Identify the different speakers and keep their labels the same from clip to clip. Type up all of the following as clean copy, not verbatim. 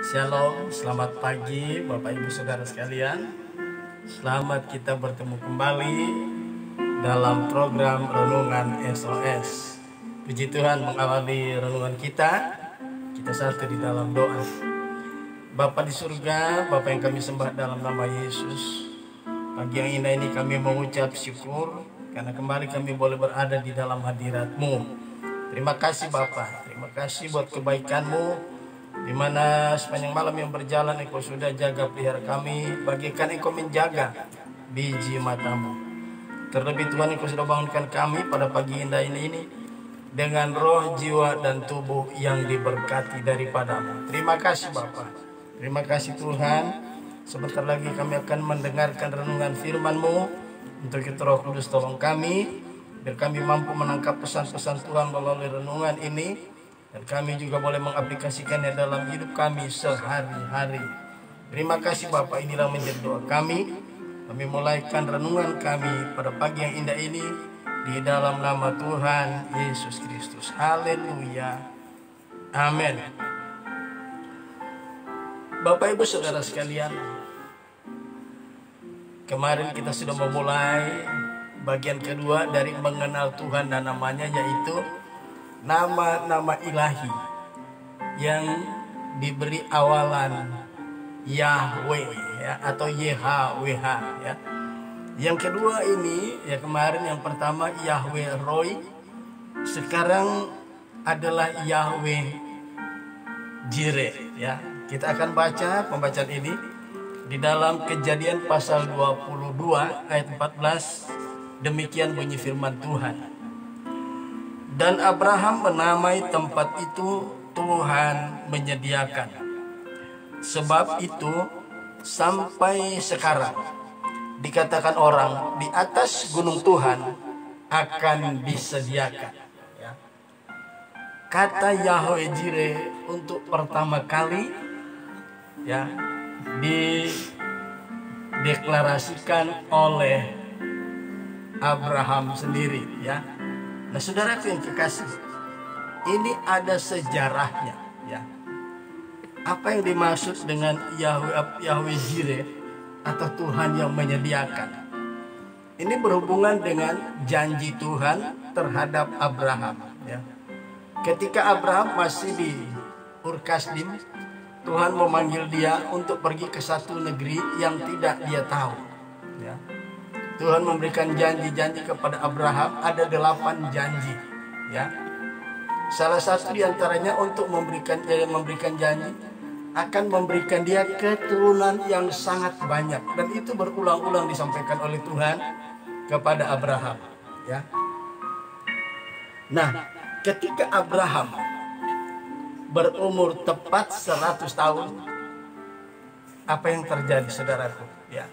Speaker 1: Shalom, selamat pagi Bapak Ibu Saudara sekalian. Selamat kita bertemu kembali dalam program Renungan SOS. Puji Tuhan, mengawali renungan kita satu di dalam doa. Bapa di surga, Bapa yang kami sembah dalam nama Yesus, pagi yang indah ini kami mengucap syukur karena kembali kami boleh berada di dalam hadirat-Mu. Terima kasih Bapa, terima kasih buat kebaikan-Mu, di mana sepanjang malam yang berjalan Engkau sudah jaga pelihara kami, bagaikan Engkau menjaga biji mata-Mu. Terlebih Tuhan, Engkau sudah bangunkan kami pada pagi indah ini dengan roh, jiwa, dan tubuh yang diberkati daripada-Mu. Terima kasih Bapa, terima kasih Tuhan. Sebentar lagi kami akan mendengarkan renungan firman-Mu. Untuk itu Roh Kudus tolong kami, biar kami mampu menangkap pesan-pesan Tuhan melalui renungan ini, dan kami juga boleh mengaplikasikannya dalam hidup kami sehari-hari. Terima kasih Bapak, inilah menjadi doa kami. Kami mulaikan renungan kami pada pagi yang indah ini di dalam nama Tuhan Yesus Kristus. Haleluya. Amin. Bapak Ibu Saudara sekalian, kemarin kita sudah memulai bagian kedua dari mengenal Tuhan dan namanya, yaitu nama-nama ilahi yang diberi awalan Yahweh ya, atau YHWH ya. Yang kedua ini ya, kemarin yang pertama Yahweh Roy, sekarang adalah Yahweh Jireh ya. Kita akan baca pembacaan ini di dalam Kejadian pasal 22 ayat 14. Demikian bunyi firman Tuhan. Dan Abraham menamai tempat itu Tuhan menyediakan. Sebab itu sampai sekarang dikatakan orang, di atas gunung Tuhan akan disediakan ya. Kata Yahweh Jireh untuk pertama kali ya dideklarasikan oleh Abraham sendiri ya. Nah, saudaraku yang kekasih, ini ada sejarahnya ya. Apa yang dimaksud dengan Yahweh Jireh atau Tuhan yang menyediakan? Ini berhubungan dengan janji Tuhan terhadap Abraham ya. Ketika Abraham masih di Ur Kasdim, Tuhan memanggil dia untuk pergi ke satu negeri yang tidak dia tahu ya. Tuhan memberikan janji-janji kepada Abraham, ada 8 janji ya. Salah satu diantaranya untuk memberikan janji akan memberikan dia keturunan yang sangat banyak, dan itu berulang-ulang disampaikan oleh Tuhan kepada Abraham ya. Nah, ketika Abraham berumur tepat 100 tahun, apa yang terjadi saudaraku ya?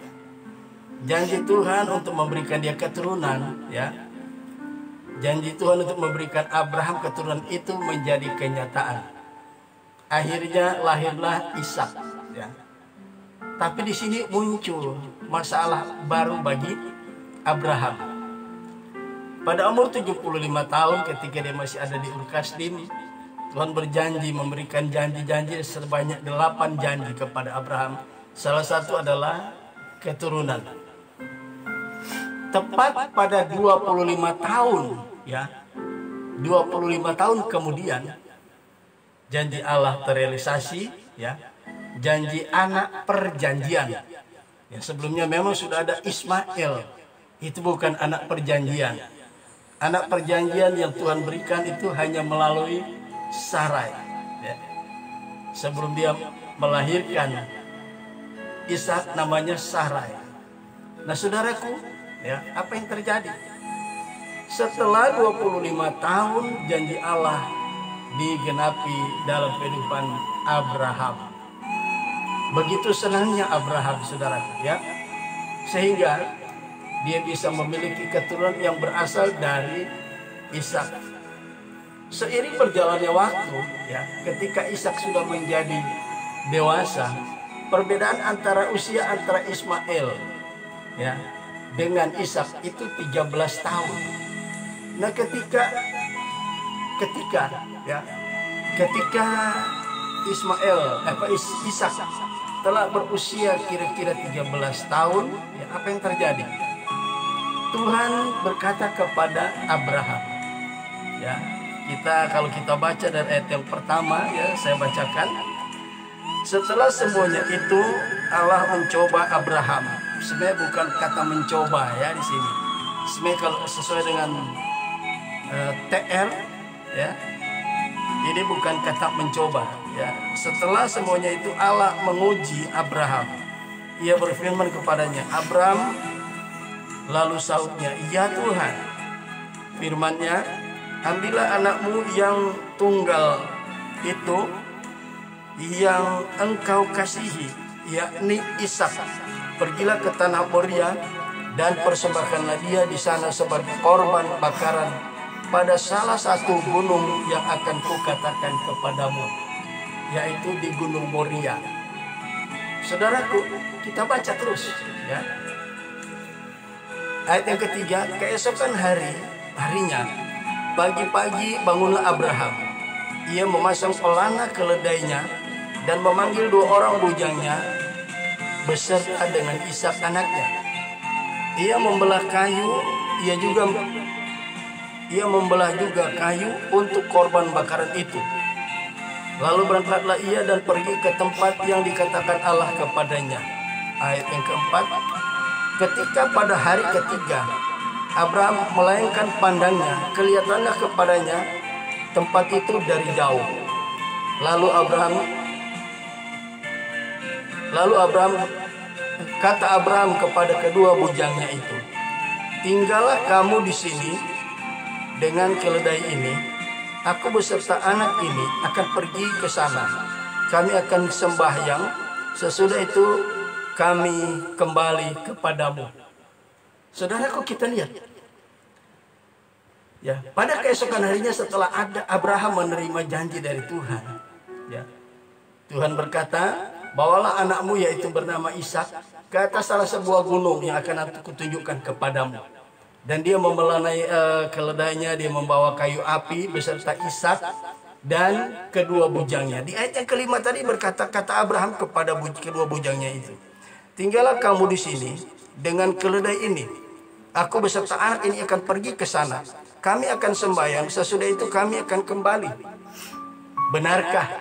Speaker 1: Janji Tuhan untuk memberikan dia keturunan ya. Janji Tuhan untuk memberikan Abraham keturunan itu menjadi kenyataan. Akhirnya lahirlah Ishak ya. Tapi di sini muncul masalah baru bagi Abraham. Pada umur 75 tahun ketika dia masih ada di Ur Kasdim, Tuhan berjanji memberikan janji-janji sebanyak 8 janji kepada Abraham. Salah satu adalah keturunan. Tepat pada 25 tahun ya, 25 tahun kemudian janji Allah terrealisasi ya. Janji anak perjanjian ya. Sebelumnya memang sudah ada Ismail, itu bukan anak perjanjian. Anak perjanjian yang Tuhan berikan itu hanya melalui Sarai ya. Sebelum dia melahirkan Ishak, namanya Sarai. Nah saudaraku ya, apa yang terjadi? Setelah 25 tahun janji Allah digenapi dalam kehidupan Abraham. Begitu senangnya Abraham saudaraku ya, sehingga dia bisa memiliki keturunan yang berasal dari Ishak. Seiring berjalannya waktu ya, ketika Ishak sudah menjadi dewasa, perbedaan antara usia antara Ismail ya dengan Ishak itu 13 tahun. Nah, ketika Ishak telah berusia kira-kira 13 tahun, ya, apa yang terjadi? Tuhan berkata kepada Abraham, ya, kalau kita baca dari ayat yang pertama, ya, saya bacakan. Setelah semuanya itu Allah mencoba Abraham. Sebenarnya bukan kata mencoba, ya, di sini. Sebenarnya kalau sesuai dengan TR, ya, ini bukan kata mencoba, ya. Setelah semuanya itu Allah menguji Abraham. Ia berfirman kepadanya, Abraham. Lalu sahutnya, ya Tuhan. Firman-Nya, ambillah anakmu yang tunggal itu yang engkau kasihi, yakni Ishak. Pergilah ke tanah Moria dan persembahkanlah dia di sana sebagai korban bakaran pada salah satu gunung yang akan kukatakan kepadamu, yaitu di Gunung Moria. Saudaraku, kita baca terus, ya. Ayat yang ketiga, keesokan harinya, pagi-pagi bangunlah Abraham. Ia memasang pelana keledainya dan memanggil 2 orang bujangnya beserta dengan Ishak anaknya. Ia membelah juga kayu untuk korban bakaran itu. Lalu berangkatlah ia dan pergi ke tempat yang dikatakan Allah kepadanya. Ayat yang keempat, ketika pada hari ketiga Abraham melayangkan pandangnya, kelihatanlah kepadanya tempat itu dari jauh. Lalu kata Abraham kepada kedua bujangnya itu, tinggallah kamu di sini dengan keledai ini. Aku beserta anak ini akan pergi ke sana. Kami akan sembahyang. Sesudah itu kami kembali kepadamu. Saudaraku, kita lihat, ya, pada keesokan harinya setelah Abraham menerima janji dari Tuhan, ya, Tuhan berkata, bawalah anakmu yaitu bernama Ishak ke atas salah sebuah gunung yang akan aku tunjukkan kepadamu. Dan dia memelanai keledainya, dia membawa kayu api beserta Ishak dan kedua bujangnya. Di ayat yang kelima tadi berkata-kata Abraham kepada kedua bujangnya itu, tinggallah kamu di sini dengan keledai ini. Aku beserta anak ini akan pergi ke sana. Kami akan sembahyang. Sesudah itu kami akan kembali. Benarkah?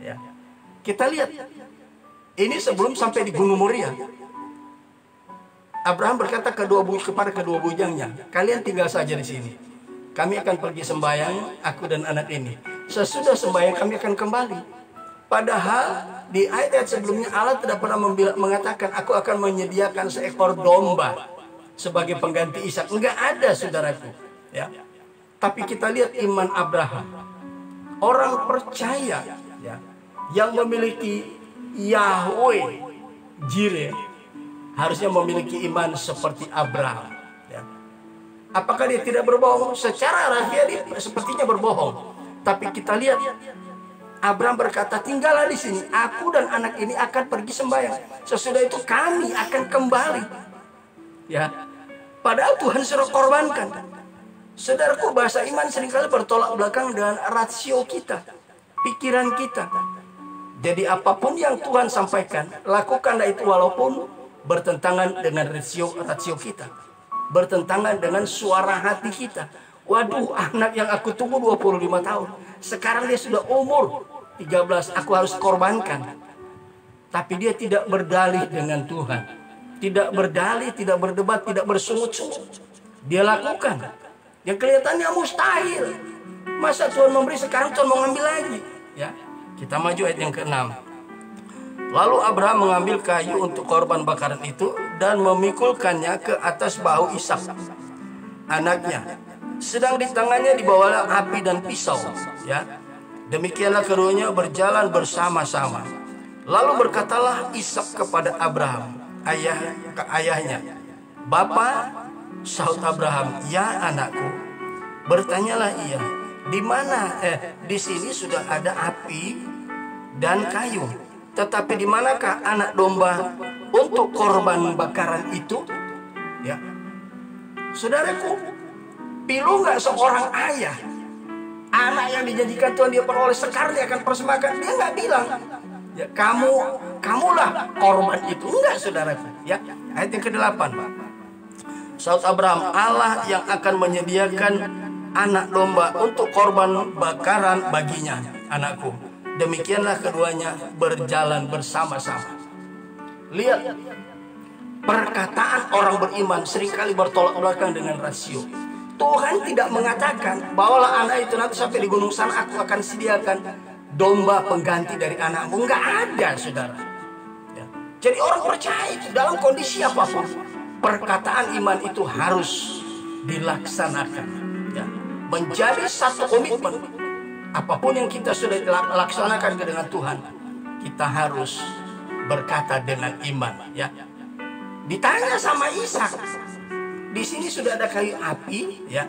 Speaker 1: Ya. Kita lihat. Ini sebelum sampai di Gunung Moria. Abraham berkata kepada kedua bujangnya, kalian tinggal saja di sini. Kami akan pergi sembahyang, aku dan anak ini. Sesudah sembahyang kami akan kembali. Padahal di ayat-ayat sebelumnya Allah tidak pernah mengatakan aku akan menyediakan seekor domba sebagai pengganti Ishak. Enggak ada, saudaraku, ya. Tapi kita lihat iman Abraham. Orang percaya, ya, yang memiliki Yahweh Jireh harusnya memiliki iman seperti Abraham, ya. Apakah dia tidak berbohong? Secara rahasia dia sepertinya berbohong. Tapi kita lihat Abraham berkata, tinggallah di sini. Aku dan anak ini akan pergi sembahyang. Sesudah itu kami akan kembali. Ya, padahal Tuhan suruh korbankan. Saudaraku, bahasa iman seringkali bertolak belakang dengan rasio kita, pikiran kita. Jadi apapun yang Tuhan sampaikan, lakukanlah itu walaupun bertentangan dengan rasio kita, bertentangan dengan suara hati kita. Waduh, anak yang aku tunggu 25 tahun, sekarang dia sudah umur 13, aku harus korbankan. Tapi dia tidak berdalih dengan Tuhan, tidak berdalih, tidak berdebat, tidak bersungut-sungut. Dia lakukan yang kelihatannya mustahil. Masa Tuhan memberi, sekarang Tuhan mau ngambil lagi, ya. Kita maju ayat yang ke-6. Lalu Abraham mengambil kayu untuk korban bakaran itu dan memikulkannya ke atas bahu Ishak anaknya. Sedang di tangannya dibawalah api dan pisau, ya. Demikianlah keduanya berjalan bersama-sama. Lalu berkatalah Ishak kepada Abraham, ayahnya, "Bapa," sahut Abraham, "Ya anakku." Bertanyalah ia, di sini sudah ada api dan kayu, tetapi di manakah anak domba untuk korban bakaran itu? Ya, saudaraku, pilu nggak seorang ayah Anak yang dijanjikan Tuhan dia peroleh, sekarang dia akan persembahkan. Dia nggak bilang, ya kamulah korban itu. Enggak, saudaraku. Ya, ayat yang ke-8. Saud Abraham, Allah yang akan menyediakan anak domba untuk korban bakaran baginya, anakku. Demikianlah keduanya berjalan bersama-sama. Lihat, perkataan orang beriman seringkali bertolak belakang dengan rasio. Tuhan tidak mengatakan, bawalah anak itu nanti sampai di gunung sana, aku akan sediakan domba pengganti dari anakmu. Enggak ada, saudara. Ya. Jadi orang percaya itu dalam kondisi apapun, perkataan iman itu harus dilaksanakan. Ya. Menjadi satu komitmen. Apapun yang kita sudah laksanakan dengan Tuhan, kita harus berkata dengan iman. Ya. Ditanya sama Ishak, di sini sudah ada kayu api, ya.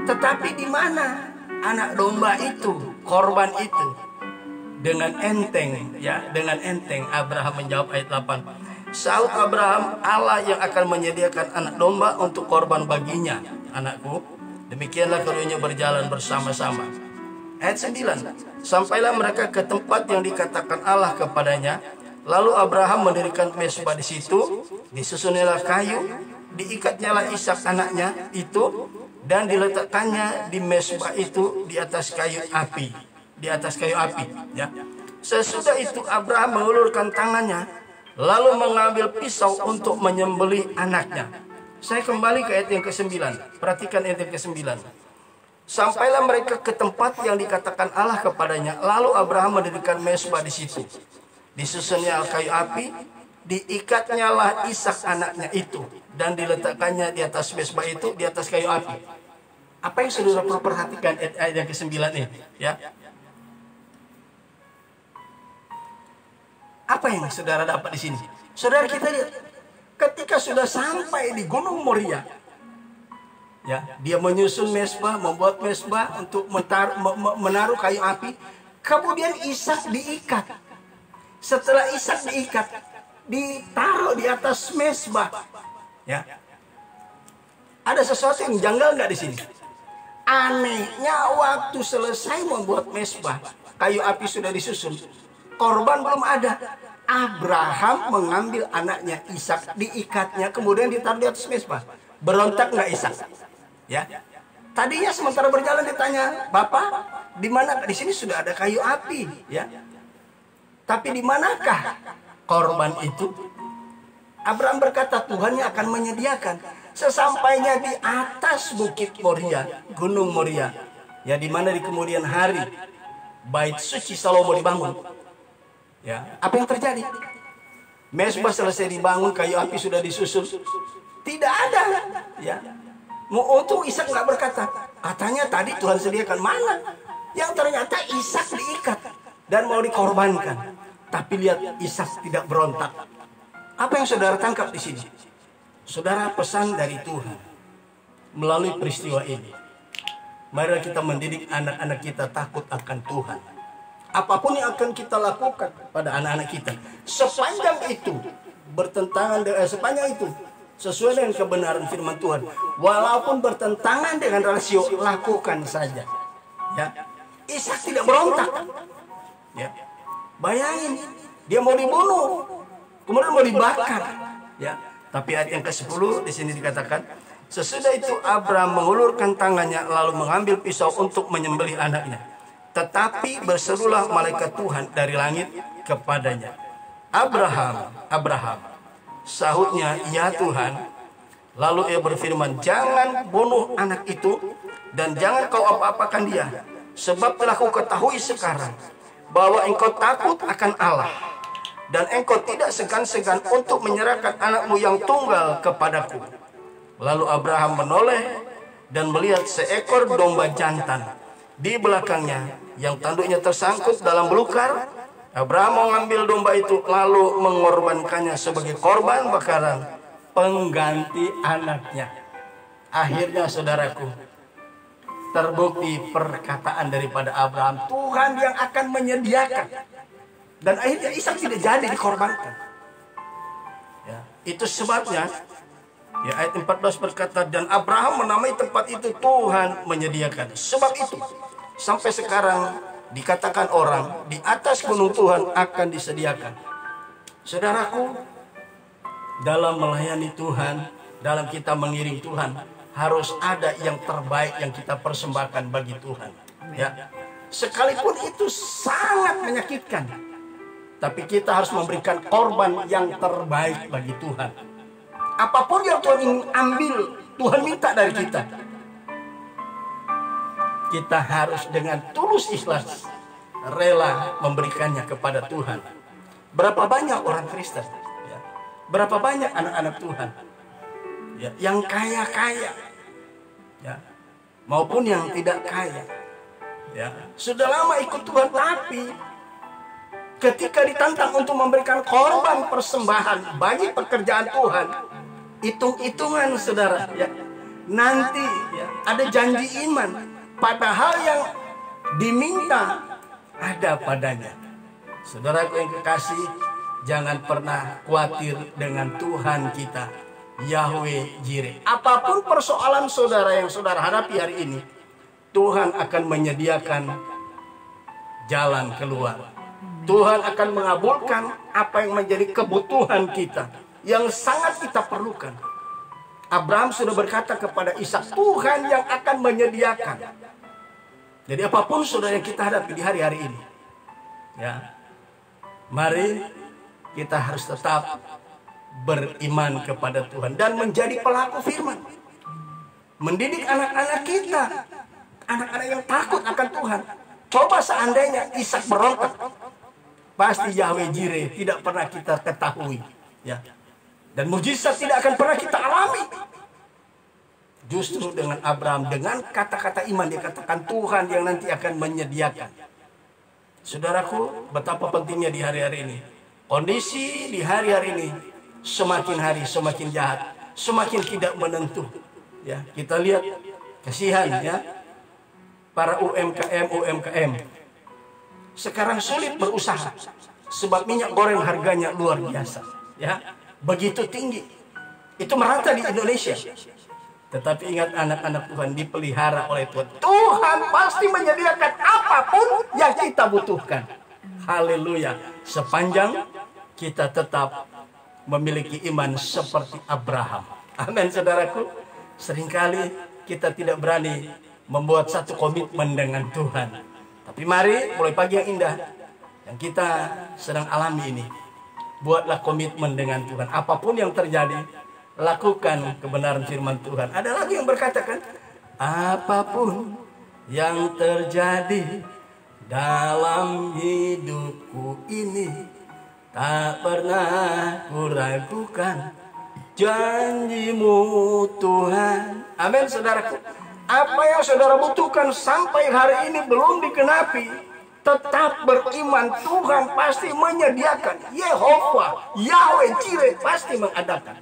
Speaker 1: Tetapi di mana anak domba itu, korban itu? Dengan enteng, ya, dengan enteng Abraham menjawab ayat 8. Saud Abraham, Allah yang akan menyediakan anak domba untuk korban baginya, anakku. Demikianlah keduanya berjalan bersama-sama. Ayat 9. Sampailah mereka ke tempat yang dikatakan Allah kepadanya. Lalu Abraham mendirikan mezbah di situ, disusunlah kayu, diikatnyalah Ishak anaknya itu, dan diletakkannya di mezbah itu di atas kayu api, ya. Sesudah itu Abraham mengulurkan tangannya, lalu mengambil pisau untuk menyembelih anaknya. Saya kembali ke ayat yang ke-9. Perhatikan ayat yang ke-9. Sampailah mereka ke tempat yang dikatakan Allah kepadanya. Lalu Abraham mendirikan mezbah di situ. Disusunnya kayu api, diikatnyalah Ishak anaknya itu, dan diletakkannya di atas mezbah itu, di atas kayu api. Apa yang saudara perlu perhatikan ayat yang ke-9 ini? Ya. Apa yang saudara dapat di sini? Saudara, kita lihat, ketika sudah sampai di Gunung Moria, ya, dia menyusun mezbah, membuat mezbah untuk menaruh kayu api. Kemudian Ishak diikat. Setelah Ishak diikat, ditaruh di atas mezbah. Ya. Ada sesuatu yang janggal nggak di sini? Anehnya waktu selesai membuat mezbah, kayu api sudah disusun, korban belum ada. Abraham mengambil anaknya Ishak, diikatnya, kemudian ditaruh di atas mezbah. Berontak nggak Ishak? Ya. Tadinya sementara berjalan ditanya, Bapak, di mana? Di sini sudah ada kayu api, ya. Tapi di manakah korban itu? Abraham berkata, Tuhan yang akan menyediakan. Sesampainya di atas bukit Moria, Gunung Moria, ya, di mana di kemudian hari bait suci Salomo dibangun. Ya, apa yang terjadi? Mezbah selesai dibangun, kayu api sudah disusun, tidak ada. Ya, untuk Ishak nggak berkata, katanya tadi Tuhan sediakan, mana? Yang ternyata Ishak diikat dan mau dikorbankan. Tapi lihat, Ishak tidak berontak. Apa yang saudara tangkap di sini? Saudara, pesan dari Tuhan melalui peristiwa ini. Mari kita mendidik anak-anak kita takut akan Tuhan. Apapun yang akan kita lakukan pada anak-anak kita, sepanjang itu bertentangan dengan sepanjang itu sesuai dengan kebenaran firman Tuhan, walaupun bertentangan dengan rasio, lakukan saja. Ya, Ishak tidak berontak. Ya. Bayangin, dia mau dibunuh, kemudian mau dibakar. Ya. Tapi ayat yang ke-10 di sini dikatakan, sesudah itu Abraham mengulurkan tangannya lalu mengambil pisau untuk menyembelih anaknya. Tetapi berserulah malaikat Tuhan dari langit kepadanya. Abraham, Abraham. Sahutnya, ya Tuhan. Lalu ia berfirman, jangan bunuh anak itu dan jangan kau apa-apakan dia. Sebab telah ku ketahui sekarang bahwa engkau takut akan Allah, dan engkau tidak segan-segan untuk menyerahkan anakmu yang tunggal kepadaku. Lalu Abraham menoleh dan melihat seekor domba jantan di belakangnya yang tanduknya tersangkut dalam belukar. Abraham mengambil domba itu lalu mengorbankannya sebagai korban bakaran pengganti anaknya. Akhirnya saudaraku, terbukti perkataan daripada Abraham, Tuhan yang akan menyediakan. Dan akhirnya Ishak tidak jadi dikorbankan. Ya, itu sebabnya Ya, ayat 14 berkata, dan Abraham menamai tempat itu Tuhan menyediakan. Sebab itu sampai sekarang dikatakan orang di atas gunung Tuhan akan disediakan. Saudaraku, dalam melayani Tuhan, dalam kita mengiring Tuhan, harus ada yang terbaik yang kita persembahkan bagi Tuhan. Ya, sekalipun itu sangat menyakitkan, tapi kita harus memberikan korban yang terbaik bagi Tuhan. Apapun yang Tuhan ingin ambil, Tuhan minta dari kita. Kita harus dengan tulus ikhlas rela memberikannya kepada Tuhan. Berapa banyak orang Kristen, ya, berapa banyak anak-anak Tuhan, ya, yang kaya-kaya, ya, maupun yang tidak kaya, ya, sudah lama ikut Tuhan, tapi ketika ditantang untuk memberikan korban persembahan bagi pekerjaan Tuhan, hitung-hitungan saudara, ya, nanti ya, ada janji iman, padahal yang diminta ada padanya. Saudaraku yang kekasih, jangan pernah khawatir dengan Tuhan kita, Yahweh Jireh. Apapun persoalan saudara yang saudara hadapi hari ini, Tuhan akan menyediakan jalan keluar. Tuhan akan mengabulkan apa yang menjadi kebutuhan kita, yang sangat kita perlukan. Abraham sudah berkata kepada Ishak, Tuhan yang akan menyediakan. Jadi apapun saudara yang kita hadapi di hari-hari ini, ya, mari kita harus tetap beriman kepada Tuhan dan menjadi pelaku firman. Mendidik anak-anak kita, anak-anak yang takut akan Tuhan. Coba seandainya Ishak berontak, pasti Yahweh Jireh tidak pernah kita ketahui, ya. Dan mujizat tidak akan pernah kita alami. Justru dengan Abraham, dengan kata-kata iman, dia katakan Tuhan yang nanti akan menyediakan. Saudaraku, betapa pentingnya di hari-hari ini. Kondisi di hari-hari ini semakin hari semakin jahat, semakin tidak menentu. Ya, kita lihat kasihan, ya, para UMKM. Sekarang sulit berusaha sebab minyak goreng harganya luar biasa, ya, begitu tinggi. Itu merata di Indonesia. Tetapi ingat, anak-anak Tuhan dipelihara oleh Tuhan. Tuhan pasti menyediakan apapun yang kita butuhkan. Haleluya. Sepanjang kita tetap memiliki iman seperti Abraham. Amin, saudaraku. Seringkali kita tidak berani membuat satu komitmen dengan Tuhan. Tapi mari, mulai pagi yang indah yang kita sedang alami ini, buatlah komitmen dengan Tuhan. Apapun yang terjadi, lakukan kebenaran firman Tuhan. Ada lagu yang berkatakan, apapun yang terjadi dalam hidupku ini, tak pernah kuragukan janjimu Tuhan. Amin, saudaraku. Apa yang saudara butuhkan sampai hari ini belum digenapi, tetap beriman, Tuhan pasti menyediakan. Yehova, Yahweh Jireh pasti mengadakan.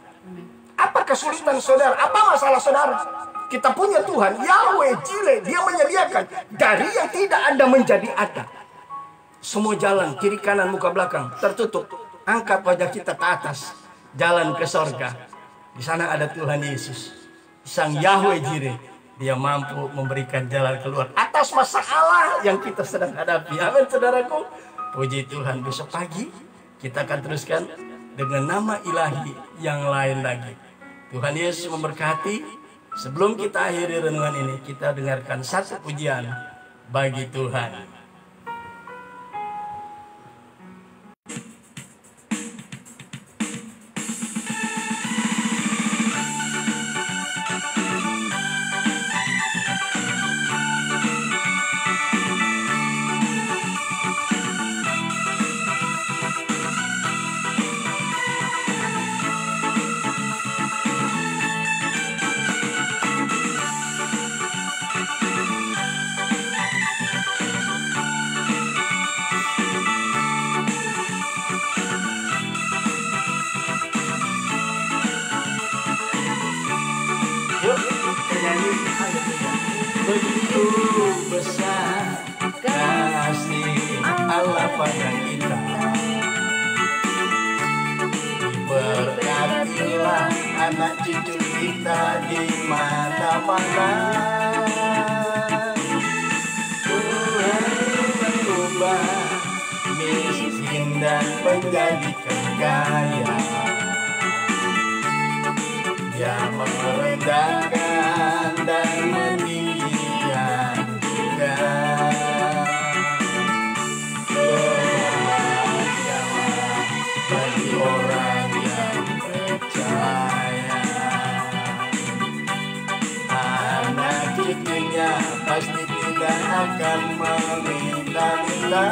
Speaker 1: Apa kesulitan saudara? Apa masalah saudara? Kita punya Tuhan, Yahweh Jireh, dia menyediakan. Dari yang tidak ada menjadi ada. Semua jalan, kiri kanan muka belakang tertutup. Angkat wajah kita ke atas, jalan ke sorga. Di sana ada Tuhan Yesus, Sang Yahweh Jireh. Dia mampu memberikan jalan keluar atas masalah yang kita sedang hadapi. Amin, saudaraku. Puji Tuhan, besok pagi kita akan teruskan dengan nama ilahi yang lain lagi. Tuhan Yesus memberkati. Sebelum kita akhiri renungan ini, kita dengarkan satu pujian bagi Tuhan. Begitu besar kasih Allah pada kita, berkatilah anak cucu kita di mana-mana. Tuhan mengubah miskin dan menjadikan kaya. Dia merendahkan dan meninggikan juga. Bahagialah bagi orang yang percaya. Anak cucunya pasti tidak akan meminta-minta.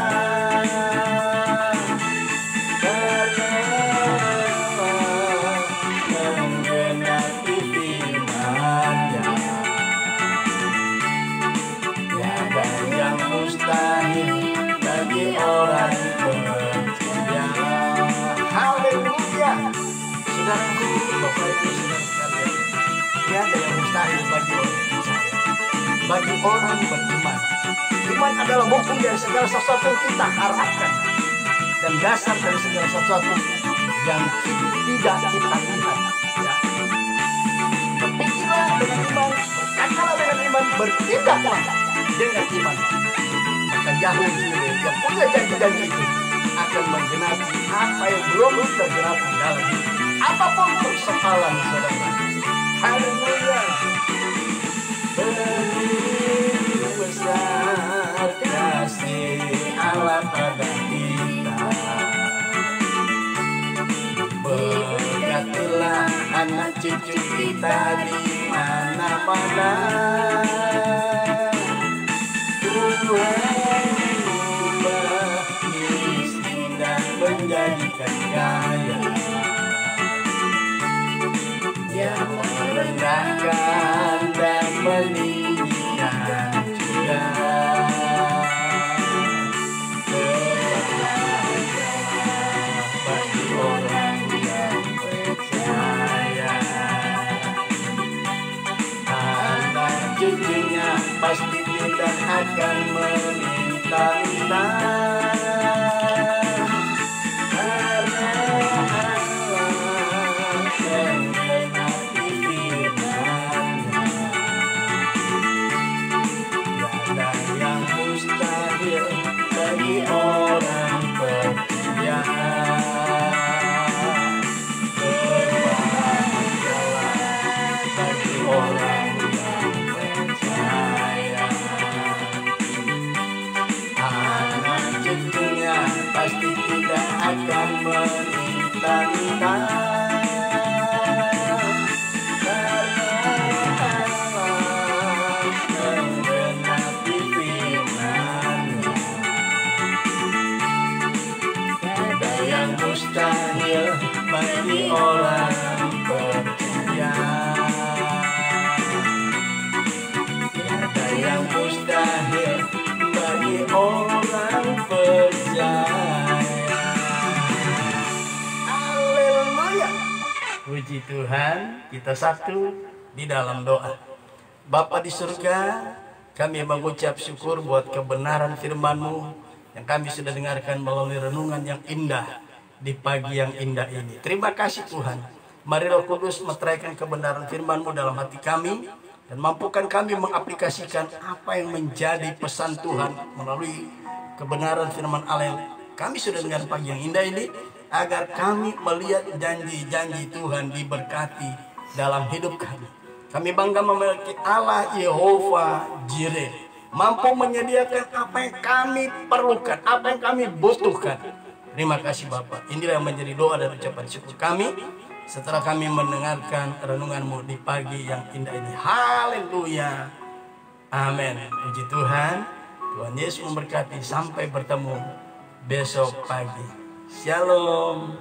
Speaker 1: Bagi orang percaya. Haleluya. Saudaraku, Bapak Ibu saudara sekalian, tiada yang mustahil bagi orang percaya. Bagi orang beriman, iman adalah bukti dari segala sesuatu yang kita harapkan dan dasar dari segala sesuatu yang tidak kita lihat. Ya. Berpikirlah dengan iman, berkatalah dengan iman, bertindaklah dengan iman. Yahweh sendiri yang punya janji-janji itu akan menggenapi apa yang belum tergenapi dalam hidup. Apapun persoalan saudara. Haleluya. Begitu besar kasih Allah pada kita. Berkatilah anak cucu kita di mana-mana. Tuhan menjadikan kaya. Dia merendahkan dan meninggikan juga. Bahagialah bagi orang yang percaya. Anak cucunya pasti tidak akan meminta-minta. Bagi orang percaya. Berbahagialah bagi orang yang percaya. Anak cucunya pasti tidak akan meminta-minta. Mustahil bagi orang percaya. Tiada yang mustahil bagi orang percaya. Haleluya. Puji Tuhan, kita satu di dalam doa. Bapa di surga, kami mengucap syukur buat kebenaran firman-Mu yang kami sudah dengarkan melalui renungan yang indah di pagi yang indah ini. Terima kasih Tuhan. Mari Roh Kudus meteraikan kebenaran firman-Mu dalam hati kami dan mampukan kami mengaplikasikan apa yang menjadi pesan Tuhan melalui kebenaran firman Allah yang kami sudah dengar pagi yang indah ini, agar kami melihat janji-janji Tuhan diberkati dalam hidup kami. Kami bangga memiliki Allah Yehova Jireh, mampu menyediakan apa yang kami perlukan, apa yang kami butuhkan. Terima kasih Bapak. Inilah yang menjadi doa dan ucapan syukur kami setelah kami mendengarkan renungan-Mu di pagi yang indah ini. Haleluya. Amin. Puji Tuhan. Tuhan Yesus memberkati. Sampai bertemu besok pagi. Shalom.